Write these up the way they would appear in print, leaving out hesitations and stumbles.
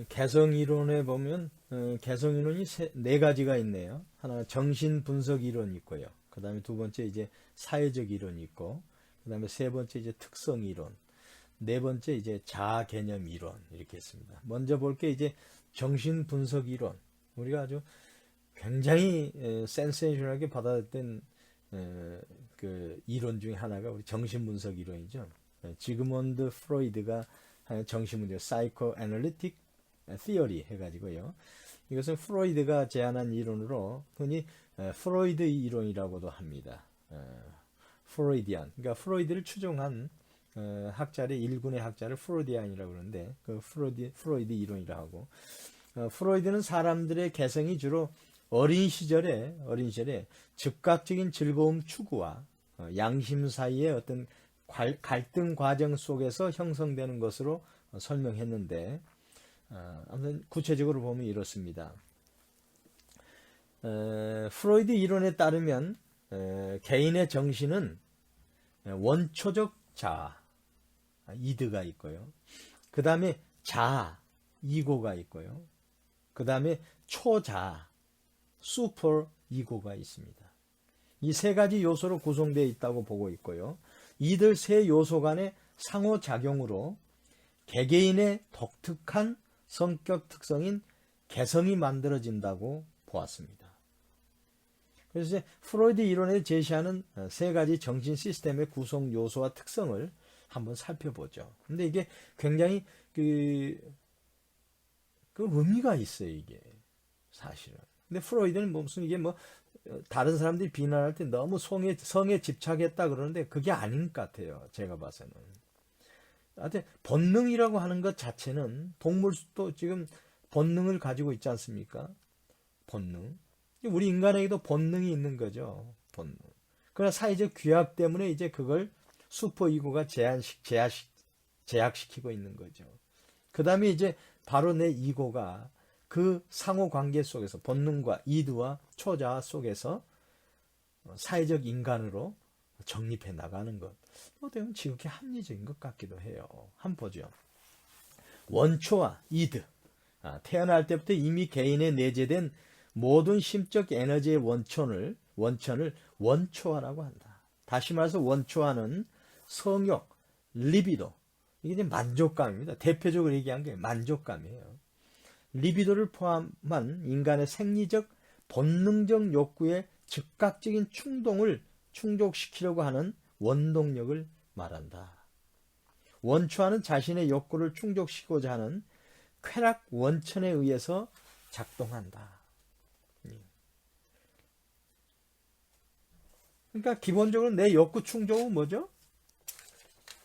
개성이론에 보면 개성이론이 네 가지가 있네요. 하나 정신분석 이론이 있고요. 그 다음에 두 번째 이제 사회적 이론이 있고, 그 다음에 세 번째 이제 특성 이론, 네 번째 이제 자아 개념 이론 이렇게 있습니다. 먼저 볼 게 이제 정신분석 이론. 우리가 아주 굉장히 센세이션하게 받아들였던 그 이론 중에 하나가 우리 정신분석 이론이죠. 지그먼드 프로이드가 정신분석 사이코 애널리틱 티어리 해가지고요. 이것은 프로이드가 제안한 이론으로 흔히 프로이드 이론이라고도 합니다. 프로이디안, 그러니까 프로이드를 추종한 학자의 일군의 학자를 프로이디안이라고 그러는데 그 프로이드 이론이라고 하고, 프로이드는 사람들의 개성이 주로 어린 시절에 즉각적인 즐거움 추구와 양심 사이의 어떤 갈등 과정 속에서 형성되는 것으로 설명했는데, 아무튼 구체적으로 보면 이렇습니다. 프로이드 이론에 따르면 개인의 정신은 원초적 자아, 이드가 있고요. 그 다음에 자아, 이고가 있고요. 그 다음에 초자아, 슈퍼 이고가 있습니다. 이 세 가지 요소로 구성되어 있다고 보고 있고요. 이들 세 요소 간의 상호작용으로 개개인의 독특한 성격 특성인 개성이 만들어진다고 보았습니다. 그래서 프로이드 이론에 제시하는 세 가지 정신 시스템의 구성 요소와 특성을 한번 살펴보죠. 근데 이게 굉장히 그 의미가 있어요, 이게 사실은. 근데 프로이드는 무슨 이게 뭐 다른 사람들이 비난할 때 너무 성에 집착했다 그러는데 그게 아닌 것 같아요, 제가 봐서는. 하여튼 본능이라고 하는 것 자체는 동물도 지금 본능을 가지고 있지 않습니까? 본능. 우리 인간에게도 본능이 있는 거죠. 본능. 그러나 사회적 규약 때문에 이제 그걸 슈퍼이고가 제약시키고 있는 거죠. 그 다음에 이제 바로 내 이고가 그 상호 관계 속에서 본능과 이드와 초자아 속에서 사회적 인간으로 정립해 나가는 것. 어떻게 보면 지극히 합리적인 것 같기도 해요. 한번 보죠. 원초와 이드. 태어날 때부터 이미 개인에 내재된 모든 심적 에너지의 원천을 원초화라고 한다. 다시 말해서 원초화는 성욕, 리비도, 이게 이제 만족감입니다. 대표적으로 얘기한 게 만족감이에요. 리비도를 포함한 인간의 생리적, 본능적 욕구의 즉각적인 충동을 충족시키려고 하는 원동력을 말한다. 원초화는 자신의 욕구를 충족시키고자 하는 쾌락 원천에 의해서 작동한다. 그러니까 기본적으로 내 욕구 충족은 뭐죠?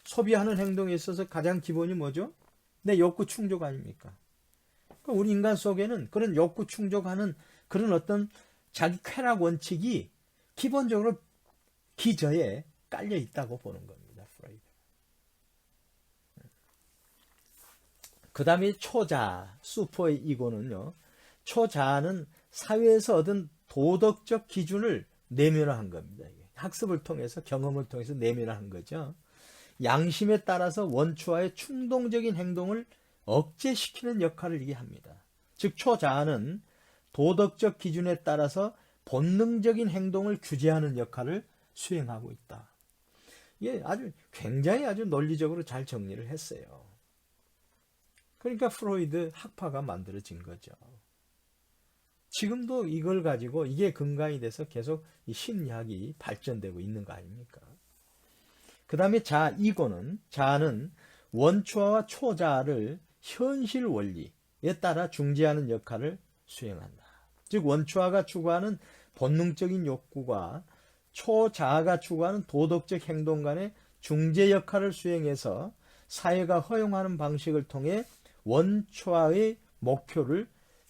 소비하는 행동에 있어서 가장 기본이 뭐죠? 내 욕구 충족 아닙니까? 그러니까 우리 인간 속에는 그런 욕구 충족하는 그런 어떤 자기 쾌락 원칙이 기본적으로 기저에 깔려 있다고 보는 겁니다. 프로이드. 그 다음에 초자아, 슈퍼 이고는요. 초자아는 사회에서 얻은 도덕적 기준을 내면화한 겁니다. 학습을 통해서, 경험을 통해서 내면화한 거죠. 양심에 따라서 원초와의 충동적인 행동을 억제시키는 역할을 이게 합니다. 즉 초자아는 도덕적 기준에 따라서 본능적인 행동을 규제하는 역할을 수행하고 있다. 이게 굉장히 아주 논리적으로 잘 정리를 했어요. 그러니까 프로이드 학파가 만들어진 거죠. 지금도 이걸 가지고 이게 근간이 돼서 계속 이 심리학이 발전되고 있는 거 아닙니까? 그 다음에 자아는 원초와 초자아를 현실 원리에 따라 중재하는 역할을 수행한다. 즉 원초아가 추구하는 본능적인 욕구와 초자아가 추구하는 도덕적 행동 간의 중재 역할을 수행해서 사회가 허용하는 방식을 통해 원초아의 목표를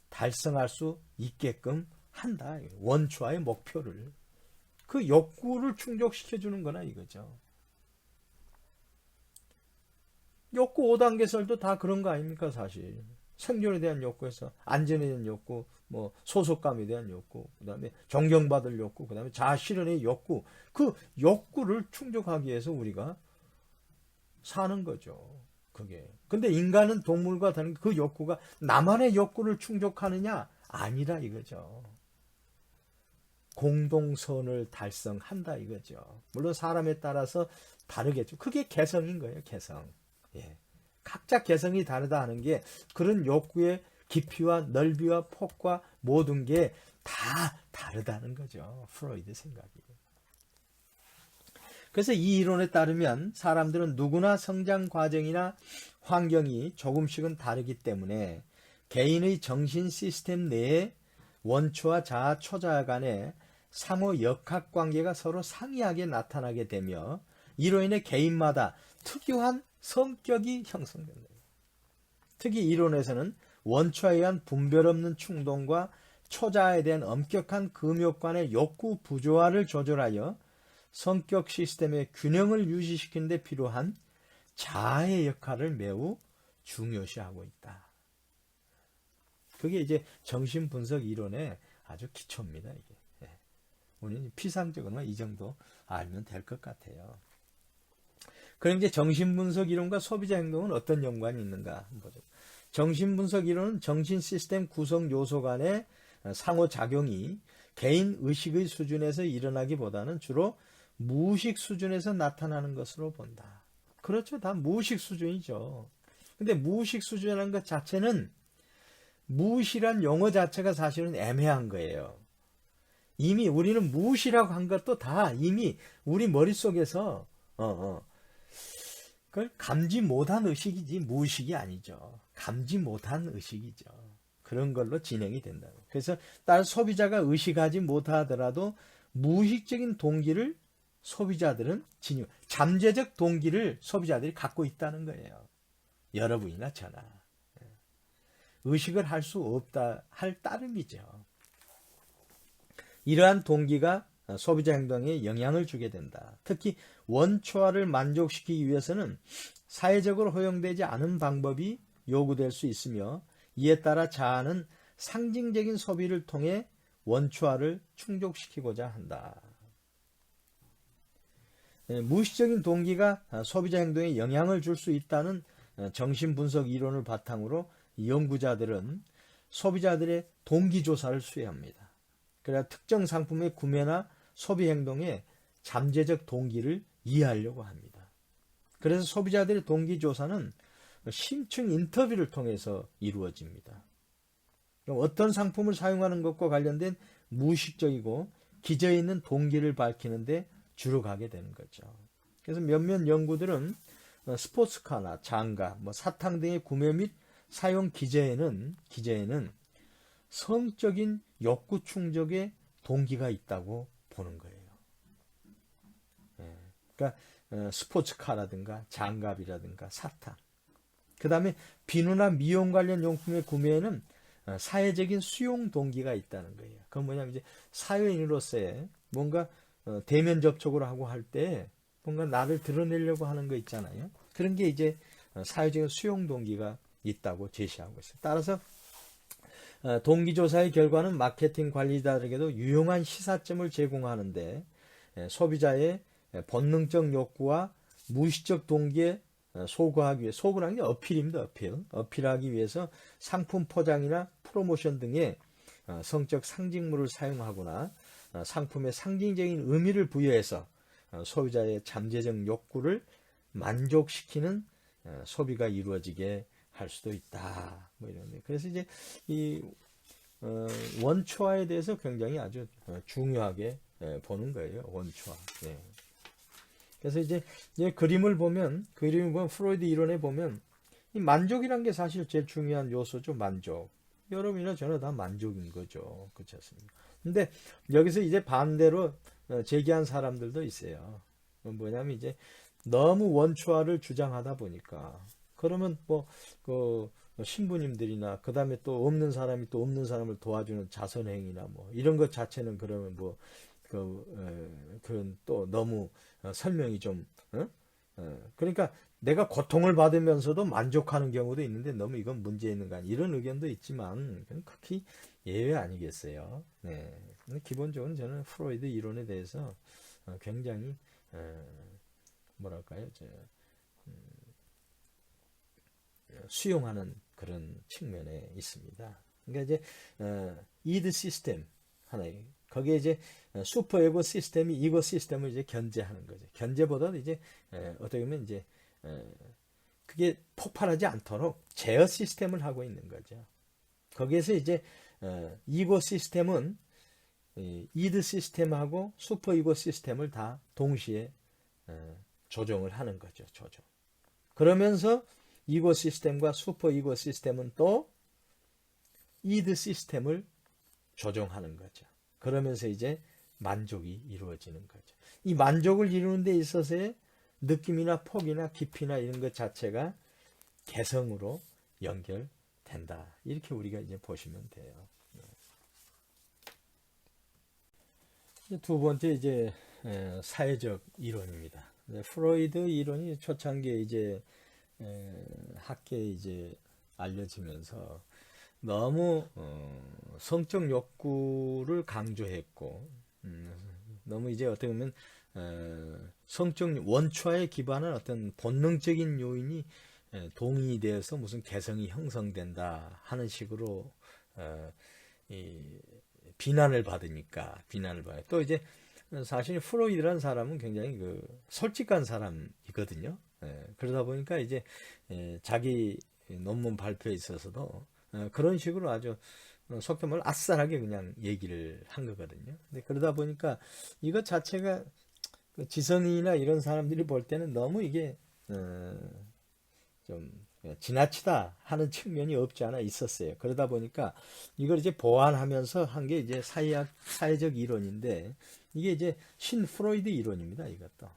달성할 수 있게끔 한다. 원초아의 목표를. 그 욕구를 충족시켜주는 거나 이거죠. 욕구 5단계설도 다 그런 거 아닙니까, 사실. 생존에 대한 욕구에서 안전에 대한 욕구, 뭐 소속감에 대한 욕구, 그 다음에 존경받을 욕구, 그 다음에 자아 실현의 욕구, 그 욕구를 충족하기 위해서 우리가 사는 거죠. 그게. 근데 인간은 동물과 다른 그 욕구가 나만의 욕구를 충족하느냐? 아니라 이거죠. 공동선을 달성한다 이거죠. 물론 사람에 따라서 다르겠죠. 그게 개성인 거예요, 개성. 예. 각자 개성이 다르다 하는 게 그런 욕구의 깊이와 넓이와 폭과 모든 게 다 다르다는 거죠. 프로이드 생각이. 그래서 이 이론에 따르면 사람들은 누구나 성장 과정이나 환경이 조금씩은 다르기 때문에 개인의 정신 시스템 내에 원초와 자아, 초자아 간의 상호 역학 관계가 서로 상이하게 나타나게 되며 이로 인해 개인마다 특유한 성격이 형성된다. 특히 이론에서는 원초에 의한 분별 없는 충동과 초자아에 대한 엄격한 금욕관의 욕구 부조화를 조절하여 성격 시스템의 균형을 유지시키는 데 필요한 자아의 역할을 매우 중요시하고 있다. 그게 이제 정신분석 이론의 아주 기초입니다. 이게. 우리는 피상적으로는 이 정도 알면 될 것 같아요. 그럼 이제 정신분석 이론과 소비자 행동은 어떤 연관이 있는가 한번 보죠. 정신분석 이론은 정신 시스템 구성 요소 간의 상호작용이 개인 의식의 수준에서 일어나기보다는 주로 무의식 수준에서 나타나는 것으로 본다. 그렇죠. 다 무의식 수준이죠. 근데 무의식 수준이라는 것 자체는 무의식이란 용어 자체가 사실은 애매한 거예요. 이미 우리는 무의식이라고 한 것도 다 이미 우리 머릿속에서 그걸 감지 못한 의식이지 무의식이 아니죠. 감지 못한 의식이죠. 그런 걸로 진행이 된다고. 그래서 따라 소비자가 의식하지 못하더라도 무의식적인 동기를 소비자들은 잠재적 동기를 소비자들이 갖고 있다는 거예요. 여러분이나 저나. 의식을 할 수 없다 할 따름이죠. 이러한 동기가 소비자 행동에 영향을 주게 된다. 특히 원초화를 만족시키기 위해서는 사회적으로 허용되지 않은 방법이 요구될 수 있으며 이에 따라 자아는 상징적인 소비를 통해 원초화를 충족시키고자 한다. 무의식적인 동기가 소비자 행동에 영향을 줄 수 있다는 정신분석 이론을 바탕으로 연구자들은 소비자들의 동기조사를 수행합니다. 그래야 특정 상품의 구매나 소비 행동에 잠재적 동기를 이해하려고 합니다. 그래서 소비자들의 동기조사는 심층 인터뷰를 통해서 이루어집니다. 어떤 상품을 사용하는 것과 관련된 무의식적이고 기저에 있는 동기를 밝히는데 주로 가게 되는 거죠. 그래서 몇몇 연구들은 스포츠카나 장갑, 사탕 등의 구매 및 사용 기저에는 성적인 욕구 충족의 동기가 있다고 보는 거예요. 그러니까 스포츠카라든가 장갑이라든가 사탕. 그 다음에 비누나 미용 관련 용품의 구매에는 사회적인 수용 동기가 있다는 거예요. 그건 뭐냐면 이제 사회인으로서의 뭔가 대면 접촉을 하고 할 때 뭔가 나를 드러내려고 하는 거 있잖아요. 그런 게 이제 사회적인 수용 동기가 있다고 제시하고 있어요. 따라서 동기조사의 결과는 마케팅 관리자들에게도 유용한 시사점을 제공하는데 소비자의 본능적 욕구와 무의식적 동기에 소구하기 위해, 소구라는 게 어필입니다. 어필하기 위해서 상품 포장이나 프로모션 등의 성적 상징물을 사용하거나 상품에 상징적인 의미를 부여해서 소비자의 잠재적 욕구를 만족시키는 소비가 이루어지게 할 수도 있다. 이런. 그래서 이제 이 원초화에 대해서 굉장히 아주 중요하게 보는 거예요. 원초화. 예. 그래서 이제 그림을 보면 프로이드 이론에 보면 이 만족이란 게 사실 제일 중요한 요소죠. 만족. 여러분이나 저나 다 만족인 거죠. 그렇지 않습니까? 근데 여기서 이제 반대로 제기한 사람들도 있어요. 뭐냐면 이제 너무 원초화를 주장하다 보니까 그러면 그 신부님들이나 그 다음에 또 없는 사람이 또 없는 사람을 도와주는 자선행위나 이런 것 자체는 그러면 그런 또 너무 설명이 좀 그러니까 내가 고통을 받으면서도 만족하는 경우도 있는데 너무 이건 문제 있는 거 아니야 이런 의견도 있지만 그건 극히 예외 아니겠어요. 네. 근데 기본적으로 저는 프로이드 이론에 대해서 굉장히 뭐랄까요, 수용하는 그런 측면에 있습니다. 그러니까 이제 이드 시스템 하나의 거기에 이제 슈퍼 에고 시스템이 이고 시스템을 이제 견제하는 거죠. 견제보다도 이제 어떻게 보면 이제 그게 폭발하지 않도록 제어 시스템을 하고 있는 거죠. 거기에서 이제 이고 시스템은 이드 시스템하고 슈퍼 이고 시스템을 다 동시에 조종을 하는 거죠. 조종. 그러면서 이고 시스템과 슈퍼 이고 시스템은 또 이드 시스템을 조종하는 거죠. 그러면서 이제 만족이 이루어지는 거죠. 이 만족을 이루는 데 있어서의 느낌이나 폭이나 깊이나 이런 것 자체가 개성으로 연결된다. 이렇게 우리가 이제 보시면 돼요. 두 번째 이제 사회적 이론입니다. 프로이드 이론이 초창기에 이제 학계에 이제 알려지면서 너무 성적 욕구를 강조했고 너무 이제 어떻게 보면 성적 원초에 기반한 어떤 본능적인 요인이 동의되어서 무슨 개성이 형성된다 하는 식으로 비난을 받으니까 비난을 받아요. 또 이제 사실 프로이드라는 사람은 굉장히 솔직한 사람이거든요. 그러다 보니까 이제 자기 논문 발표에 있어서도 그런 식으로 아주 속된 말로 아싸하게 그냥 얘기를 한 거거든요. 근데 그러다 보니까 이것 자체가 지성인이나 이런 사람들이 볼 때는 너무 이게 좀 지나치다 하는 측면이 없지 않아 있었어요. 그러다 보니까 이걸 이제 보완하면서 한 게 이제 사회적 이론인데 이게 이제 신 프로이드 이론입니다. 이것도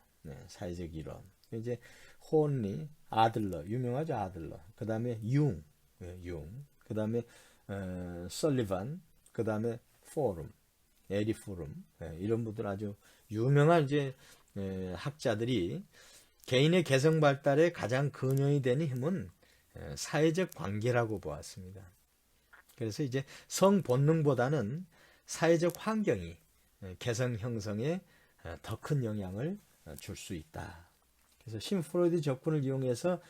사회적 이론. 이제 혼리, 아들러 유명하죠. 아들러. 그 다음에 융, 그 다음에 설리반, 그 다음에 포럼, 에리 포럼 이런 분들 아주 유명한 이제 학자들이 개인의 개성 발달에 가장 근원이 되는 힘은 사회적 관계라고 보았습니다. 그래서 이제 성 본능보다는 사회적 환경이 개성 형성에 더 큰 영향을 줄 수 있다. 그래서 신프로이드 접근을 이용해서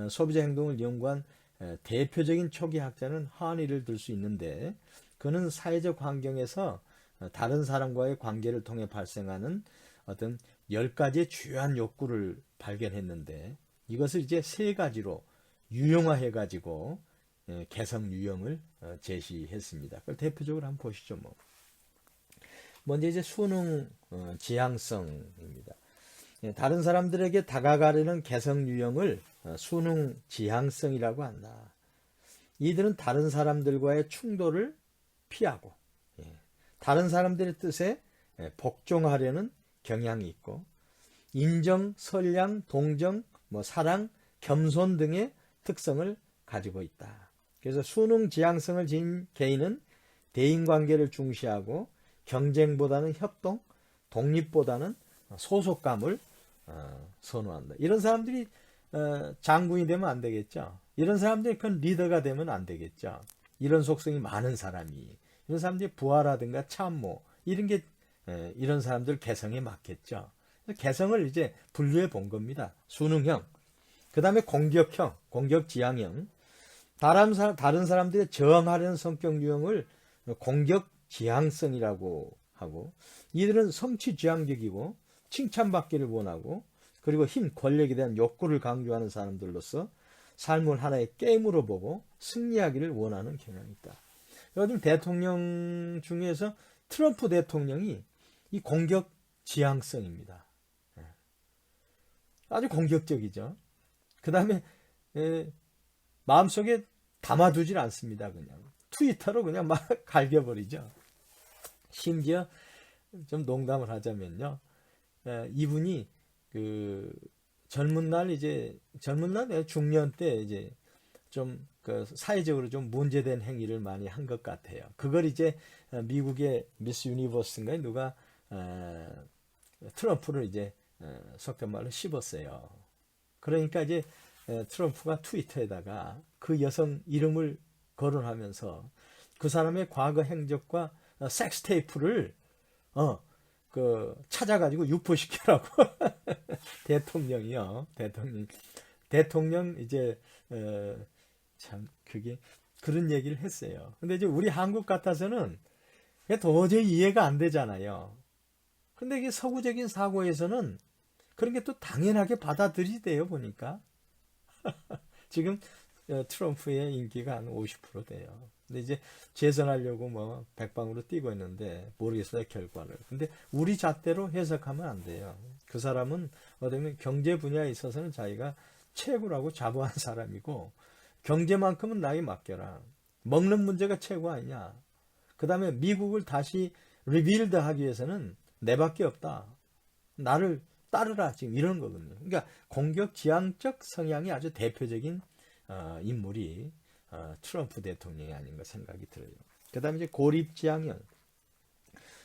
소비자 행동을 연구한 대표적인 초기 학자는 하니를 들 수 있는데 그는 사회적 환경에서 다른 사람과의 관계를 통해 발생하는 어떤 10가지의 주요한 욕구를 발견했는데 이것을 이제 3가지로 유형화해 가지고 개성 유형을 제시했습니다. 그걸 대표적으로 한번 보시죠. 먼저 이제 수능 지향성입니다. 다른 사람들에게 다가가려는 개성 유형을 수능 지향성이라고 한다. 이들은 다른 사람들과의 충돌을 피하고 다른 사람들의 뜻에 복종하려는 경향이 있고 인정, 선량, 동정, 사랑, 겸손 등의 특성을 가지고 있다. 그래서 수능 지향성을 지닌 개인은 대인관계를 중시하고 경쟁보다는 협동, 독립보다는 소속감을 선호한다. 이런 사람들이 장군이 되면 안 되겠죠. 이런 사람들이 큰 리더가 되면 안 되겠죠. 이런 속성이 많은 사람이 이런 사람들이 부하라든가 참모 이런 게 이런 사람들 개성에 맞겠죠. 개성을 이제 분류해 본 겁니다. 수능형, 그 다음에 공격형, 공격 지향형, 다른 사람들의 저항하려는 성격 유형을 공격 지향성이라고 하고 이들은 성취 지향적이고 칭찬받기를 원하고 그리고 힘, 권력에 대한 욕구를 강조하는 사람들로서 삶을 하나의 게임으로 보고 승리하기를 원하는 경향이 있다. 요즘 대통령 중에서 트럼프 대통령이 이 공격 지향성입니다. 아주 공격적이죠. 그 다음에 마음속에 담아두질 않습니다. 그냥 트위터로 그냥 막 갈겨버리죠. 심지어 좀 농담을 하자면요, 이분이 젊은 날 중년 때 이제 좀 사회적으로 좀 문제된 행위를 많이 한 것 같아요. 그걸 이제 미국의 미스 유니버스인가 누가 트럼프를 이제 속된 말로 씹었어요. 그러니까 이제 트럼프가 트위터에다가 그 여성 이름을 거론하면서 그 사람의 과거 행적과 섹스 테이프를 찾아가지고 유포시키라고 대통령이요. 대통령 이제 참 그게 그런 얘기를 했어요. 근데 이제 우리 한국 같아서는 그게 도저히 이해가 안 되잖아요. 근데 이게 서구적인 사고에서는 그런 게 또 당연하게 받아들이대요, 보니까. 지금 트럼프의 인기가 한 50% 돼요. 근데 이제 재선하려고 뭐 백방으로 뛰고 있는데 모르겠어요, 결과를. 근데 우리 잣대로 해석하면 안 돼요. 그 사람은 어쩌면 경제 분야에 있어서는 자기가 최고라고 자부한 사람이고, 경제만큼은 나에 맡겨라. 먹는 문제가 최고 아니냐. 그 다음에 미국을 다시 리빌드 하기 위해서는 내밖에 없다. 나를 따르라. 지금 이런 거거든요. 그러니까 공격 지향적 성향이 아주 대표적인 인물이 트럼프 대통령이 아닌가 생각이 들어요. 그 다음에 이제 고립지향형.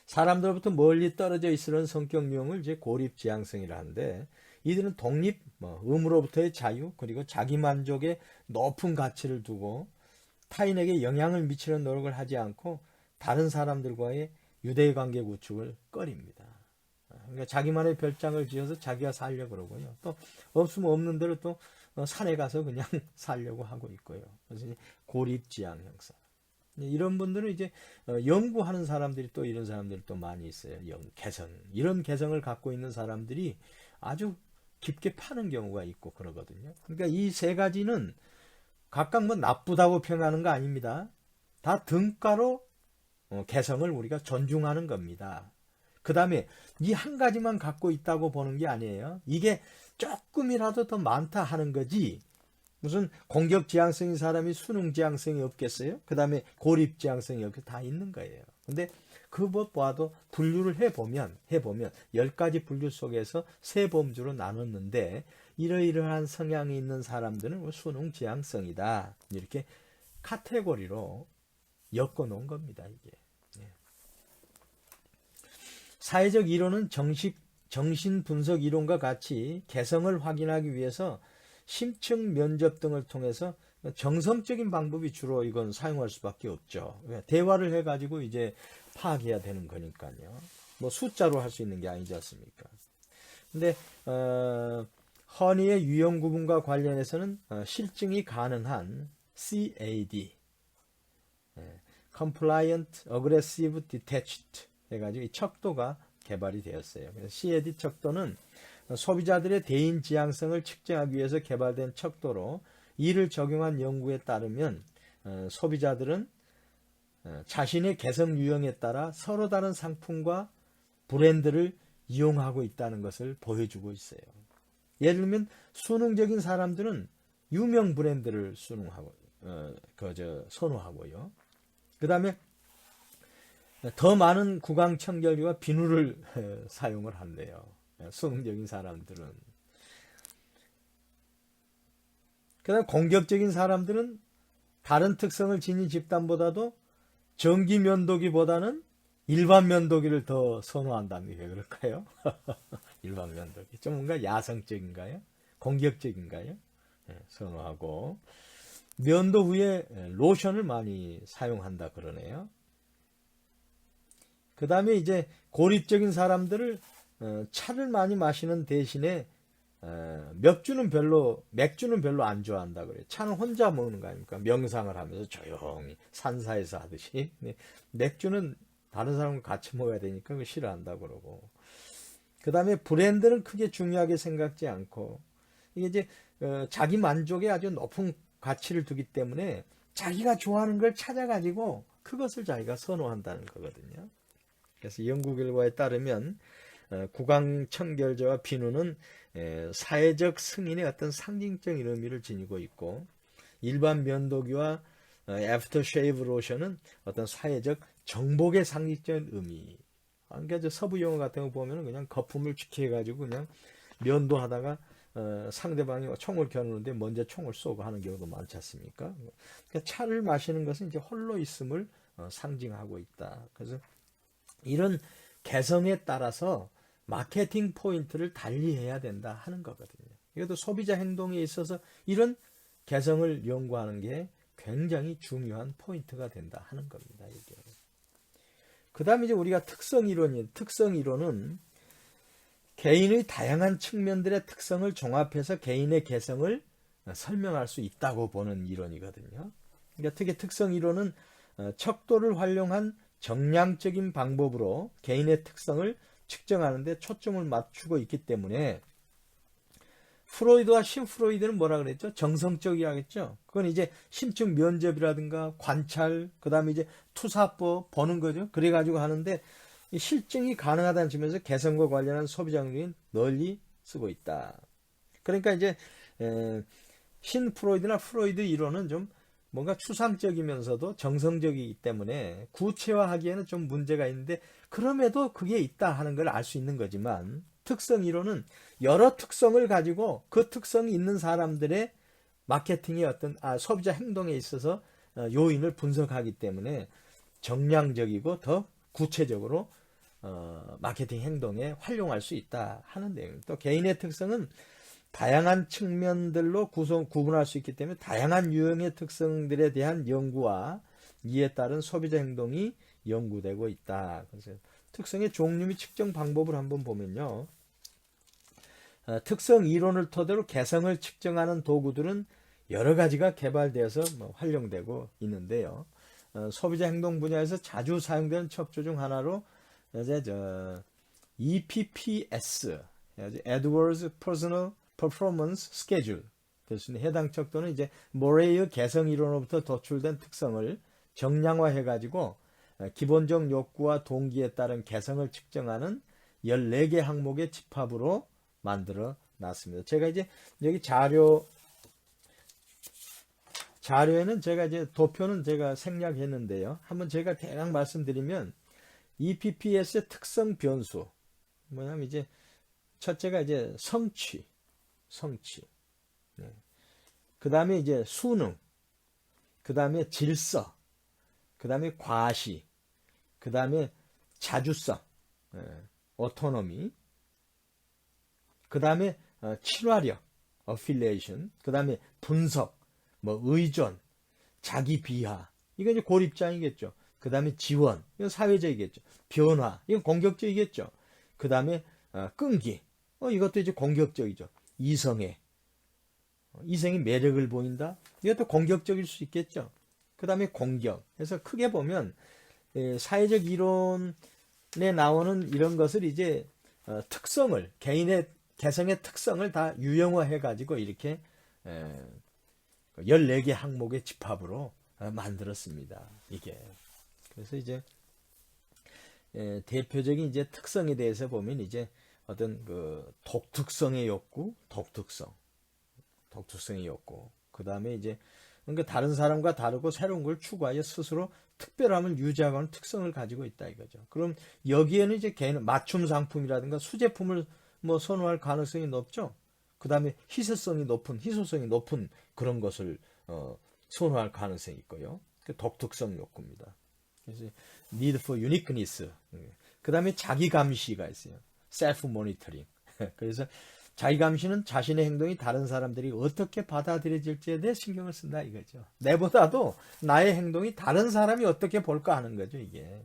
사람들로부터 멀리 떨어져 있으려는 성격 유형을 이제 고립지향성이라 하는데, 이들은 독립, 의무로부터의 자유, 그리고 자기 만족에 높은 가치를 두고 타인에게 영향을 미치는 노력을 하지 않고 다른 사람들과의 유대관계 구축을 꺼립니다. 그러니까 자기만의 별장을 지어서 자기가 살려고 그러고요. 또 없으면 없는 대로 또 산에 가서 그냥 살려고 하고 있고요. 그래서 고립지향 형사. 이런 분들은 이제 연구하는 사람들이 또 이런 사람들이 또 많이 있어요. 개성. 이런 개성을 갖고 있는 사람들이 아주 깊게 파는 경우가 있고 그러거든요. 그러니까 이 세 가지는 각각 뭐 나쁘다고 평하는 거 아닙니다. 다 등가로 개성을 우리가 존중하는 겁니다. 그 다음에 이 한 가지만 갖고 있다고 보는 게 아니에요. 이게 조금이라도 더 많다 하는 거지, 무슨 공격 지향성인 사람이 수능 지향성이 없겠어요? 그 다음에 고립 지향성이 없겠어요? 다 있는 거예요. 근데 그것과도 분류를 해보면 10가지 분류 속에서 세 범주로 나눴는데, 이러이러한 성향이 있는 사람들은 수능 지향성이다. 이렇게 카테고리로 엮어 놓은 겁니다, 이게. 사회적 이론은 정신 분석 이론과 같이 개성을 확인하기 위해서 심층 면접 등을 통해서 정성적인 방법이 주로 이건 사용할 수밖에 없죠. 대화를 해가지고 이제 파악해야 되는 거니까요. 뭐 숫자로 할 수 있는 게 아니지 않습니까? 근데 허니의 유형 구분과 관련해서는 실증이 가능한 CAD, Compliant, Aggressive, Detached 해가지고 이 척도가 개발이 되었어요. 그래서 CAD 척도는 소비자들의 대인 지향성을 측정하기 위해서 개발된 척도로, 이를 적용한 연구에 따르면 소비자들은 자신의 개성 유형에 따라 서로 다른 상품과 브랜드를 이용하고 있다는 것을 보여주고 있어요. 예를 들면 수능적인 사람들은 유명 브랜드를 선호하고요. 그 다음에 더 많은 구강 청결기와 비누를 사용을 한대요. 수능적인 사람들은. 그 다음 공격적인 사람들은 다른 특성을 지닌 집단보다도 전기 면도기보다는 일반 면도기를 더 선호한답니다. 왜 그럴까요? 일반 면도기. 좀 뭔가 야성적인가요? 공격적인가요? 선호하고. 면도 후에 로션을 많이 사용한다 그러네요. 그 다음에 이제 고립적인 사람들을 차를 많이 마시는 대신에 맥주는 별로 안 좋아한다 그래요. 차는 혼자 먹는 거 아닙니까? 명상을 하면서 조용히 산사에서 하듯이. 맥주는 다른 사람과 같이 먹어야 되니까 그거 싫어한다 그러고. 그 다음에 브랜드는 크게 중요하게 생각지 않고, 이게 이제 자기 만족에 아주 높은 가치를 두기 때문에 자기가 좋아하는 걸 찾아가지고 그것을 자기가 선호한다는 거거든요. 그래서 연구 결과에 따르면 구강 청결제와 비누는 사회적 승인의 어떤 상징적인 의미를 지니고 있고, 일반 면도기와 애프터쉐이브 로션은 어떤 사회적 정복의 상징적인 의미. 그러니까 서부 영화 같은 거 보면 그냥 거품을 취해가지고 그냥 면도하다가 상대방이 총을 겨누는데 먼저 총을 쏘고 하는 경우도 많지 않습니까? 그러니까 차를 마시는 것은 이제 홀로 있음을 상징하고 있다. 그래서 이런 개성에 따라서 마케팅 포인트를 달리해야 된다 하는 거거든요. 이것도 소비자 행동에 있어서 이런 개성을 연구하는 게 굉장히 중요한 포인트가 된다 하는 겁니다. 이게. 그 다음에 이제 우리가 특성 이론은 개인의 다양한 측면들의 특성을 종합해서 개인의 개성을 설명할 수 있다고 보는 이론이거든요. 그러니까 특히 특성 이론은 척도를 활용한 정량적인 방법으로 개인의 특성을 측정하는 데 초점을 맞추고 있기 때문에 프로이드와 신프로이드는 뭐라 그랬죠? 정성적이라겠죠. 그건 이제 심층 면접이라든가 관찰, 그 다음에 이제 투사법 보는 거죠. 그래가지고 하는데 실증이 가능하다는 측면에서 개성과 관련한 소비자 행동이 널리 쓰고 있다. 그러니까 이제 신프로이드나 프로이드 이론은 좀 뭔가 추상적이면서도 정성적이기 때문에 구체화하기에는 좀 문제가 있는데 그럼에도 그게 있다 하는 걸 알 수 있는 거지만 특성 이론은 여러 특성을 가지고 그 특성이 있는 사람들의 마케팅의 어떤 소비자 행동에 있어서 요인을 분석하기 때문에 정량적이고 더 구체적으로 마케팅 행동에 활용할 수 있다 하는 내용. 또 개인의 특성은 다양한 측면들로 구분할 수 있기 때문에 다양한 유형의 특성들에 대한 연구와 이에 따른 소비자 행동이 연구되고 있다. 그래서 특성의 종류 및 측정 방법을 한번 보면요. 특성 이론을 토대로 개성을 측정하는 도구들은 여러 가지가 개발되어서 활용되고 있는데요. 소비자 행동 분야에서 자주 사용되는 척도 중 하나로 이제 EPPS, Edwards Personal Performance Schedule. 해당 척도는 이제 모레이의 개성 이론으로부터 도출된 특성을 정량화해가지고 기본적 욕구와 동기에 따른 개성을 측정하는 14개 항목의 집합으로 만들어 놨습니다. 제가 이제 여기 자료에는 제가 이제 도표는 제가 생략했는데요. 한번 제가 대략 말씀드리면 EPPS의 특성 변수 뭐냐면 이제 첫째가 이제 성취. 네. 그 다음에 이제 수능. 그 다음에 질서. 그 다음에 과시. 그 다음에 자주성. 오토노미. 그 다음에 친화력. 어필리에이션. 그 다음에 분석. 의존. 자기 비하. 이건 이제 고립장이겠죠. 그 다음에 지원. 이건 사회적이겠죠. 변화. 이건 공격적이겠죠. 그 다음에 끈기. 이것도 이제 공격적이죠. 이성이 매력을 보인다. 이것도 공격적일 수 있겠죠. 그 다음에 공격. 그래서 크게 보면 사회적 이론에 나오는 이런 것을 이제 특성을 개인의 개성의 특성을 다 유형화해 가지고 이렇게 14개 항목의 집합으로 만들었습니다. 이게 그래서 이제 대표적인 이제 특성에 대해서 보면 이제 어떤 그 독특성의 욕구, 독특성의 욕구. 그 다음에 이제 그러니까 다른 사람과 다르고 새로운 걸 추구하여 스스로 특별함을 유지하고는 특성을 가지고 있다 이거죠. 그럼 여기에는 이제 개인은 맞춤 상품이라든가 수제품을 선호할 가능성이 높죠. 그 다음에 희소성이 높은 그런 것을 선호할 가능성이 있고요. 그 독특성 욕구입니다. 그래서 need for uniqueness. 그 다음에 자기 감시가 있어요. 셀프 모니터링. 그래서 자기 감시는 자신의 행동이 다른 사람들이 어떻게 받아들여질지에 대해 신경을 쓴다 이거죠. 내보다도 나의 행동이 다른 사람이 어떻게 볼까 하는 거죠, 이게.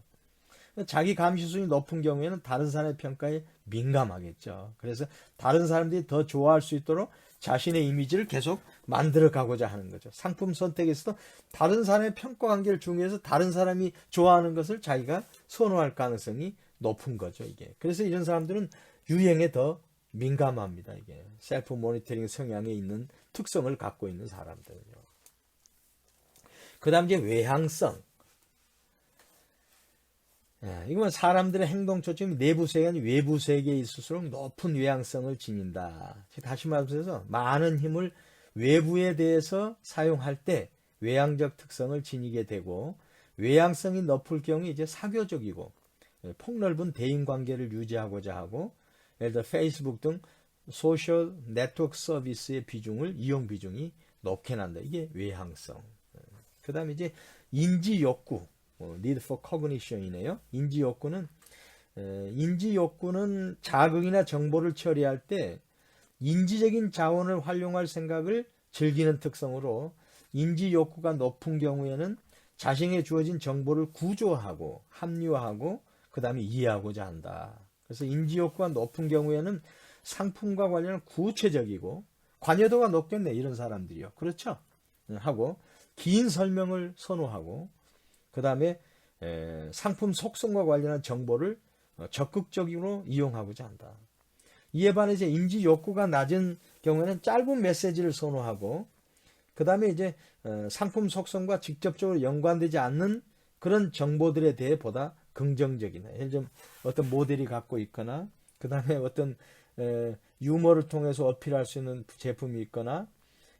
자기 감시 수준이 높은 경우에는 다른 사람의 평가에 민감하겠죠. 그래서 다른 사람들이 더 좋아할 수 있도록 자신의 이미지를 계속 만들어 가고자 하는 거죠. 상품 선택에서도 다른 사람의 평가 관계를 중요해서 다른 사람이 좋아하는 것을 자기가 선호할 가능성이 높은 거죠, 이게. 그래서 이런 사람들은 유행에 더 민감합니다, 이게. 셀프 모니터링 성향에 있는 특성을 갖고 있는 사람들은요. 그 다음 이제 외향성. 이건 사람들의 행동 초점이 내부 세계 아닌 외부 세계에 있을수록 높은 외향성을 지닌다. 다시 말해서 많은 힘을 외부에 대해서 사용할 때 외향적 특성을 지니게 되고 외향성이 높을 경우 이제 사교적이고 폭넓은 대인관계를 유지하고자 하고 예를 들어 페이스북 등 소셜 네트워크 서비스의 이용 비중이 높게 난다. 이게 외향성. 그 다음에 이제 인지 욕구, need for cognition이네요. 인지 욕구는 자극이나 정보를 처리할 때 인지적인 자원을 활용할 생각을 즐기는 특성으로 인지 욕구가 높은 경우에는 자신에게 주어진 정보를 구조하고 합리화하고 그 다음에 이해하고자 한다. 그래서 인지 욕구가 높은 경우에는 상품과 관련한 구체적이고 관여도가 높겠네, 이런 사람들이요. 그렇죠? 하고, 긴 설명을 선호하고, 그 다음에 상품 속성과 관련한 정보를 적극적으로 이용하고자 한다. 이에 반해 이제 인지 욕구가 낮은 경우에는 짧은 메시지를 선호하고, 그 다음에 이제 상품 속성과 직접적으로 연관되지 않는 그런 정보들에 대해 보다 긍정적이나, 예를 들면 어떤 모델이 갖고 있거나, 그 다음에 어떤 유머를 통해서 어필할 수 있는 제품이 있거나,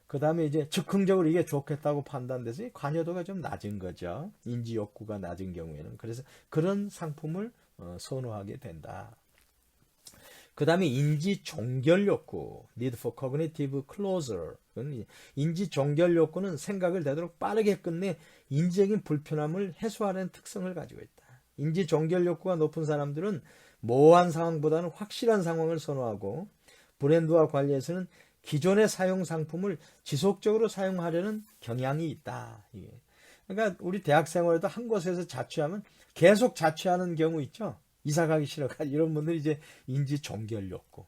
그 다음에 이제 즉흥적으로 이게 좋겠다고 판단돼서 관여도가 좀 낮은 거죠. 인지 욕구가 낮은 경우에는. 그래서 그런 상품을 선호하게 된다. 그 다음에 인지 종결 욕구, need for cognitive closure. 인지 종결 욕구는 생각을 되도록 빠르게 끝내 인지적인 불편함을 해소하려는 특성을 가지고 있다. 인지 종결 욕구가 높은 사람들은 모호한 상황보다는 확실한 상황을 선호하고, 브랜드와 관리에서는 기존의 사용 상품을 지속적으로 사용하려는 경향이 있다. 그러니까 우리 대학 생활에도 한 곳에서 자취하면 계속 자취하는 경우 있죠. 이사 가기 싫어가 이런 분들이 이제 인지 종결 욕구.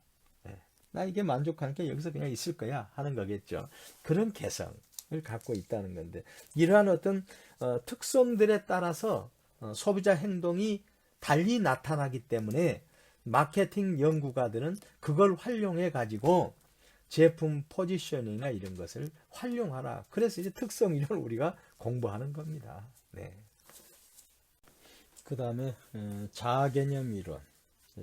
나 이게 만족하니까 여기서 그냥 있을 거야 하는 거겠죠. 그런 개성을 갖고 있다는 건데, 이러한 어떤 특성들에 따라서 소비자 행동이 달리 나타나기 때문에 마케팅 연구가들은 그걸 활용해 가지고 제품 포지셔닝이나 이런 것을 활용하라. 그래서 이제 특성 이론을 우리가 공부하는 겁니다. 네. 그 다음에 자아 개념 이론.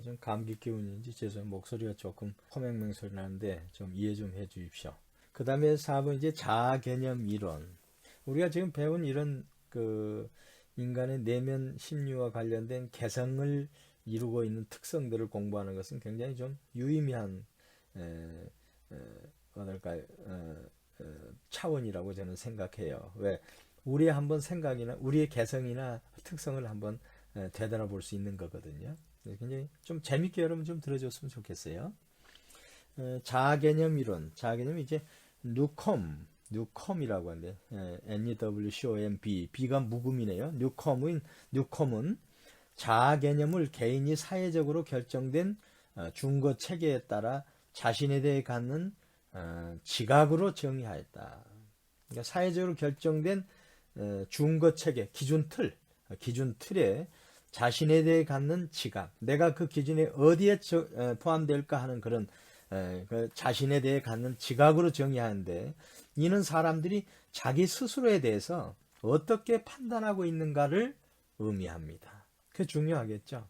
좀 감기 기운인지 죄송해요. 목소리가 조금 허맹맹 소리 나는데 좀 이해 좀 해 주십시오. 그 다음에 4번 이제 자아 개념 이론. 우리가 지금 배운 이런 그 인간의 내면 심리와 관련된 개성을 이루고 있는 특성들을 공부하는 것은 굉장히 좀 유의미한 어떨까요? 차원이라고 저는 생각해요. 왜? 우리의 한번 생각이나 우리의 개성이나 특성을 한번 되돌아볼 수 있는 거거든요. 굉장히 좀 재밌게 여러분 좀 들어줬으면 좋겠어요. 자아 개념 이론, 자아 개념이 이제 뉴컴이라고 하는데, NEWCOMB, B가 묵음이네요. 뉴컴은 자아 개념을 개인이 사회적으로 결정된 준거 체계에 따라 자신에 대해 갖는 지각으로 정의하였다. 그러니까 사회적으로 결정된 준거 체계, 기준 틀에 자신에 대해 갖는 지각, 내가 그 기준에 어디에 포함될까 하는 그런 그 자신에 대해 갖는 지각으로 정의하는데, 이는 사람들이 자기 스스로에 대해서 어떻게 판단하고 있는가를 의미합니다. 그게 중요하겠죠.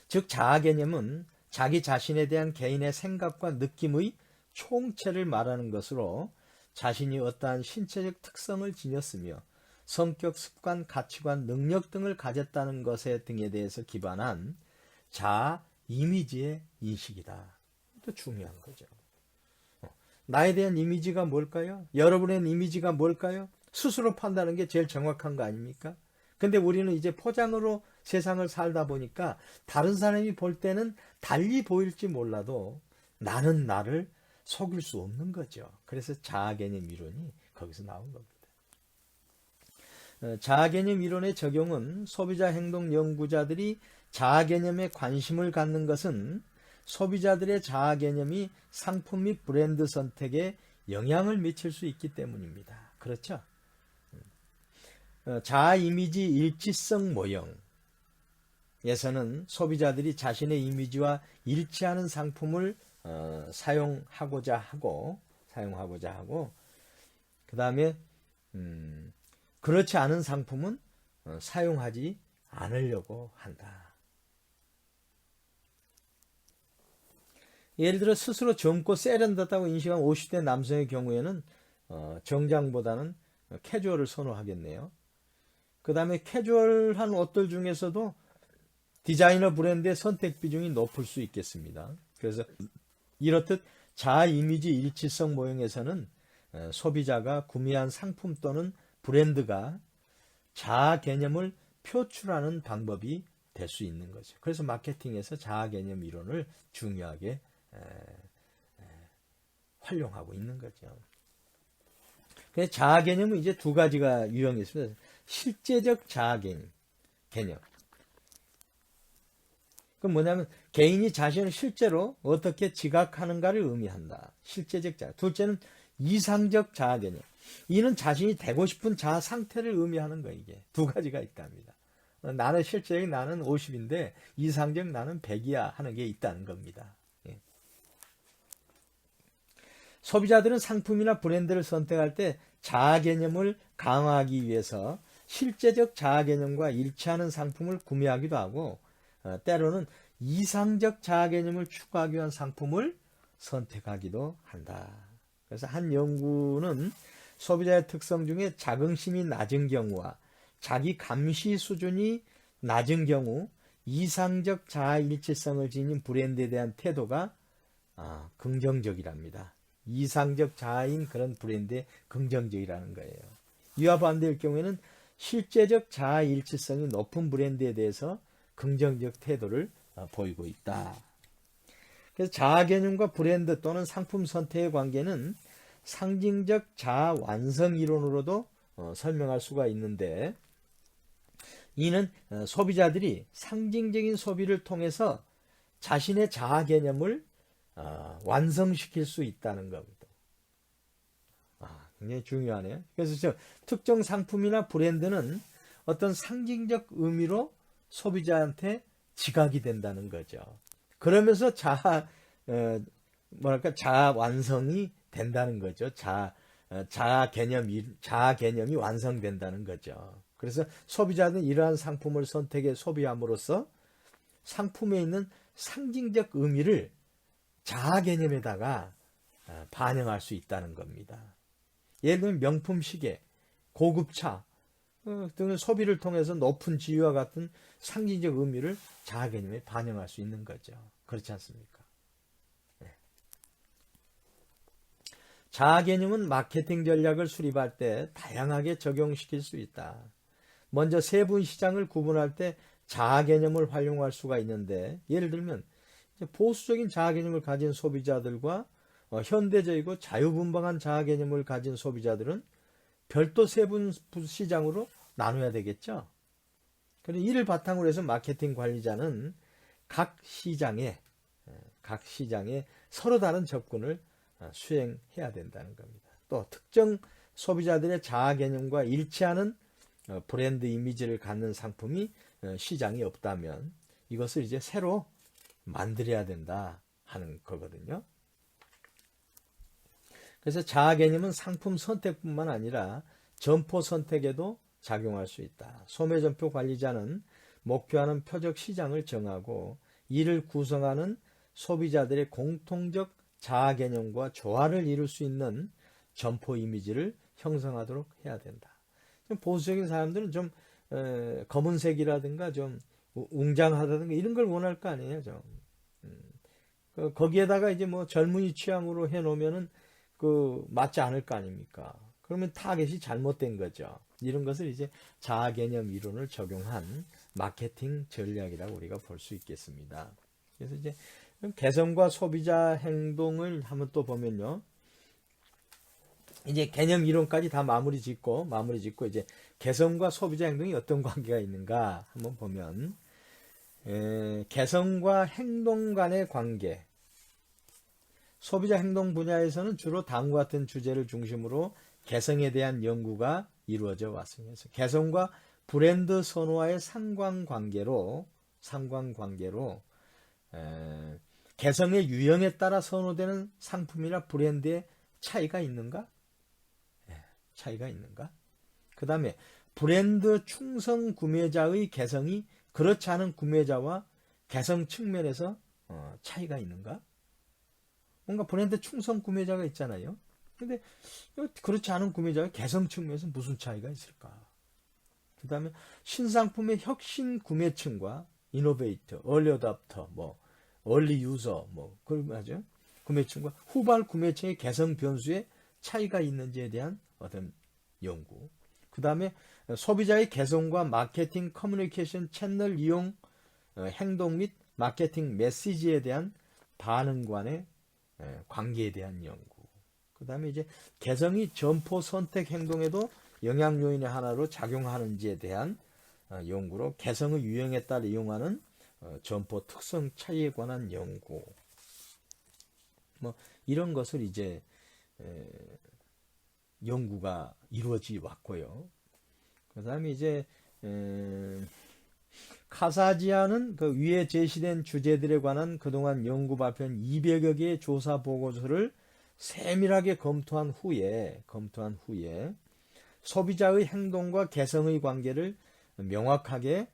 즉 자아 개념은 자기 자신에 대한 개인의 생각과 느낌의 총체를 말하는 것으로, 자신이 어떠한 신체적 특성을 지녔으며 성격, 습관, 가치관, 능력 등을 가졌다는 것에 등에 대해서 기반한 자아 이미지의 인식이다. 또 중요한 거죠. 나에 대한 이미지가 뭘까요? 여러분의 이미지가 뭘까요? 스스로 판단하는 게 제일 정확한 거 아닙니까? 근데 우리는 이제 포장으로 세상을 살다 보니까 다른 사람이 볼 때는 달리 보일지 몰라도 나는 나를 속일 수 없는 거죠. 그래서 자아 개념 이론이 거기서 나온 겁니다. 자아 개념 이론의 적용은 소비자 행동 연구자들이 자아 개념에 관심을 갖는 것은 소비자들의 자아 개념이 상품 및 브랜드 선택에 영향을 미칠 수 있기 때문입니다. 그렇죠? 자아 이미지 일치성 모형에서는 소비자들이 자신의 이미지와 일치하는 상품을 사용하고자 하고, 그 다음에 그렇지 않은 상품은 사용하지 않으려고 한다. 예를 들어 스스로 젊고 세련됐다고 인식한 50대 남성의 경우에는 정장보다는 캐주얼을 선호하겠네요. 그 다음에 캐주얼한 옷들 중에서도 디자이너 브랜드의 선택 비중이 높을 수 있겠습니다. 그래서 이렇듯 자아 이미지 일치성 모형에서는 소비자가 구매한 상품 또는 브랜드가 자아 개념을 표출하는 방법이 될 수 있는 거죠. 그래서 마케팅에서 자아 개념 이론을 중요하게 활용하고 있는 거죠. 자아 개념은 이제 두 가지가 유형이 있습니다. 실제적 자아 개념. 그건 뭐냐면 개인이 자신을 실제로 어떻게 지각하는가를 의미한다. 실제적 자아. 둘째는 이상적 자아 개념. 이는 자신이 되고 싶은 자아 상태를 의미하는 거예요. 이게 두 가지가 있답니다. 나는 실제적 나는 50인데 이상적 나는 100이야 하는 게 있다는 겁니다. 예. 소비자들은 상품이나 브랜드를 선택할 때 자아 개념을 강화하기 위해서 실제적 자아 개념과 일치하는 상품을 구매하기도 하고 때로는 이상적 자아 개념을 추구하기 위한 상품을 선택하기도 한다. 그래서 한 연구는 소비자의 특성 중에 자긍심이 낮은 경우와 자기 감시 수준이 낮은 경우 이상적 자아 일치성을 지닌 브랜드에 대한 태도가 긍정적이랍니다. 이상적 자아인 그런 브랜드에 긍정적이라는 거예요. 이와 반대일 경우에는 실제적 자아 일치성이 높은 브랜드에 대해서 긍정적 태도를 보이고 있다. 그래서 자아 개념과 브랜드 또는 상품 선택의 관계는 상징적 자아 완성 이론으로도 설명할 수가 있는데, 이는 소비자들이 상징적인 소비를 통해서 자신의 자아 개념을 완성시킬 수 있다는 겁니다. 굉장히 중요하네요. 그래서 특정 상품이나 브랜드는 어떤 상징적 의미로 소비자한테 지각이 된다는 거죠. 그러면서 자아 완성이 된다는 거죠. 자아 개념이 완성된다는 거죠. 그래서 소비자는 이러한 상품을 선택해 소비함으로써 상품에 있는 상징적 의미를 자아 개념에다가 반영할 수 있다는 겁니다. 예를 들면 명품 시계, 고급 차 등의 소비를 통해서 높은 지위와 같은 상징적 의미를 자아 개념에 반영할 수 있는 거죠. 그렇지 않습니까? 네. 자아 개념은 마케팅 전략을 수립할 때 다양하게 적용시킬 수 있다. 먼저 세분 시장을 구분할 때 자아 개념을 활용할 수가 있는데, 예를 들면 보수적인 자아 개념을 가진 소비자들과 현대적이고 자유분방한 자아 개념을 가진 소비자들은 별도 세분 시장으로 나눠야 되겠죠. 그래서 이를 바탕으로 해서 마케팅 관리자는 각 시장에 서로 다른 접근을 수행해야 된다는 겁니다. 또 특정 소비자들의 자아 개념과 일치하는 브랜드 이미지를 갖는 상품이 시장에 없다면 이것을 이제 새로 만들어야 된다 하는 거거든요. 그래서 자아 개념은 상품 선택뿐만 아니라 점포 선택에도 작용할 수 있다. 소매점포 관리자는 목표하는 표적 시장을 정하고 이를 구성하는 소비자들의 공통적 자아 개념과 조화를 이룰 수 있는 점포 이미지를 형성하도록 해야 된다. 좀 보수적인 사람들은 좀 검은색이라든가 좀 웅장하다든가 이런 걸 원할 거 아니에요. 좀 거기에다가 이제 뭐 젊은이 취향으로 해놓으면은 맞지 않을 거 아닙니까? 그러면 타겟이 잘못된 거죠. 이런 것을 이제 자아 개념 이론을 적용한 마케팅 전략이라고 우리가 볼 수 있겠습니다. 그래서 이제 개성과 소비자 행동을 한번 또 보면요. 이제 개념 이론까지 다 마무리 짓고 이제 개성과 소비자 행동이 어떤 관계가 있는가 한번 보면, 개성과 행동 간의 관계. 소비자 행동 분야에서는 주로 다음과 같은 주제를 중심으로 개성에 대한 연구가 이루어져 왔습니다. 개성과 브랜드 선호와의 상관관계로 개성의 유형에 따라 선호되는 상품이나 브랜드의 차이가 있는가? 차이가 있는가? 그 다음에 브랜드 충성 구매자의 개성이 그렇지 않은 구매자와 개성 측면에서 차이가 있는가? 뭔가 브랜드 충성 구매자가 있잖아요. 근데 그렇지 않은 구매자가 개성 측면에서 무슨 차이가 있을까? 그 다음에 신상품의 혁신 구매층과 이노베이터, 얼리 어답터, 얼리 유저, 맞죠? 구매층과 후발 구매층의 개성 변수에 차이가 있는지에 대한 어떤 연구. 그 다음에 소비자의 개성과 마케팅 커뮤니케이션 채널 이용 행동 및 마케팅 메시지에 대한 반응 간의 관계에 대한 연구. 그 다음에 이제 개성이 점포 선택 행동에도 영향 요인의 하나로 작용하는지에 대한 연구로 개성의 유형에 따라 이용하는 점포 특성 차이에 관한 연구, 뭐 이런 것을 이제 연구가 이루어져 왔고요. 그 다음에 이제 카사지아는 그 위에 제시된 주제들에 관한 그동안 연구 발표한 200여 개의 조사 보고서를 세밀하게 검토한 후에 소비자의 행동과 개성의 관계를 명확하게